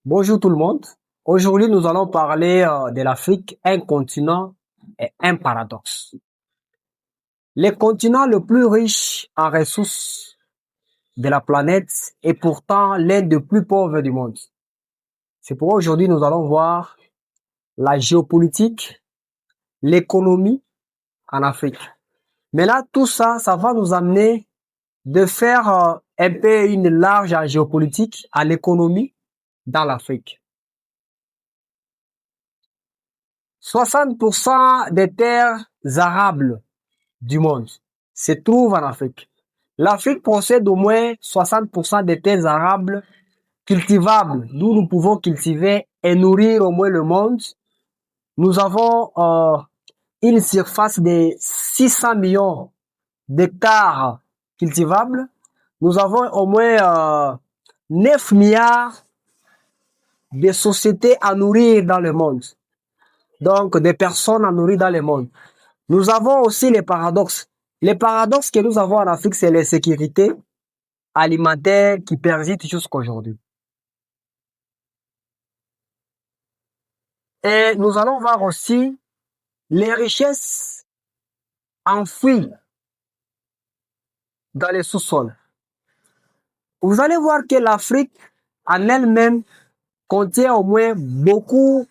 Bonjour tout le monde. Aujourd'hui, nous allons parler de l'Afrique, un continent et un paradoxe. Le continent le plus riche en ressources de la planète est pourtant l'un des plus pauvres du monde. C'est pourquoi aujourd'hui, nous allons voir la géopolitique, l'économie en Afrique. Mais là, tout ça, ça va nous amener de faire un peu une large en géopolitique, à l'économie dans l'Afrique. 60% des terres arables du monde se trouvent en Afrique. L'Afrique possède au moins 60% des terres arables cultivables, d'où nous pouvons cultiver et nourrir au moins le monde. Nous avons une surface de 600 millions d'hectares cultivables. Nous avons au moins 9 milliards de sociétés à nourrir dans le monde. Donc, des personnes à nourrir dans le monde. Nous avons aussi les paradoxes. Les paradoxes que nous avons en Afrique, c'est l'insécurité alimentaire qui persiste jusqu'à aujourd'hui. Et nous allons voir aussi les richesses enfouies dans les sous-sols. Vous allez voir que l'Afrique en elle-même contient au moins beaucoup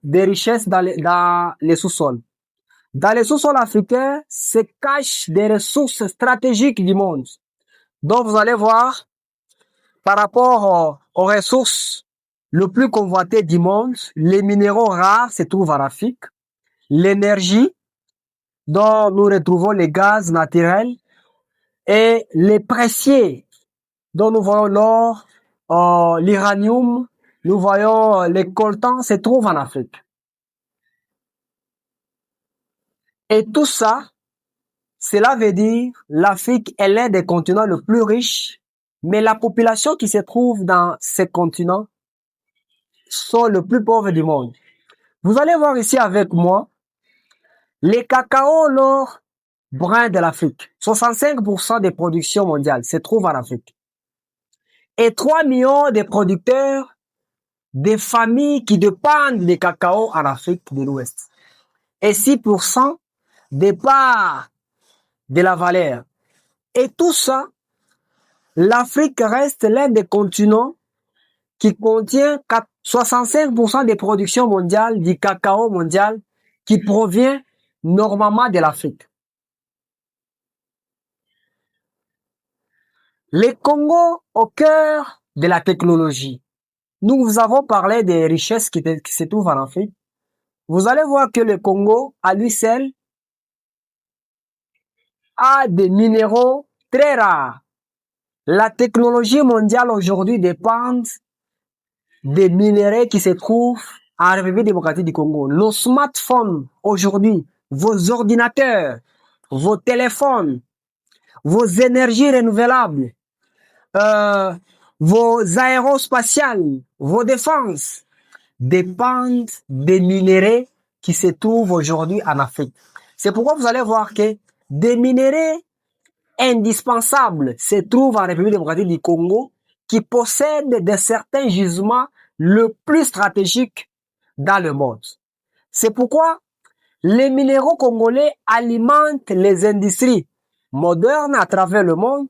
de richesses dans les sous-sols. Dans les sous-sols africains se cachent des ressources stratégiques du monde. Donc vous allez voir, par rapport aux ressources le plus convoitées du monde, les minéraux rares se trouvent en Afrique, l'énergie dont nous retrouvons les gaz naturels et les précieux dont nous voyons l'or, l'uranium, nous voyons les coltans se trouvent en Afrique. Et tout ça, cela veut dire l'Afrique est l'un des continents les plus riches, mais la population qui se trouve dans ces continents sont les plus pauvres du monde. Vous allez voir ici avec moi les cacao, l'or brun de l'Afrique. 65% des productions mondiales se trouvent en Afrique. Et 3 millions de producteurs des familles qui dépendent des cacao en Afrique de l'Ouest. Et 6% des parts de la valeur. Et tout ça, l'Afrique reste l'un des continents qui contient 65% des productions mondiales du cacao mondial qui provient normalement de l'Afrique. Le Congo au cœur de la technologie. Nous vous avons parlé des richesses qui se trouvent en Afrique. Vous allez voir que le Congo, à lui seul, a des minéraux très rares. La technologie mondiale aujourd'hui dépend des minéraux qui se trouvent en République démocratique du Congo. Nos smartphones aujourd'hui, vos ordinateurs, vos téléphones, vos énergies renouvelables, vos aérospatiales, vos défenses dépendent des minéraux qui se trouvent aujourd'hui en Afrique. C'est pourquoi vous allez voir que des minéraux indispensables se trouvent en République démocratique du Congo qui possèdent de certains gisements le plus stratégiques dans le monde. C'est pourquoi les minéraux congolais alimentent les industries modernes à travers le monde,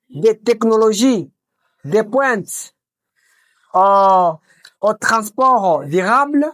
des technologies, des pointes au transport durable,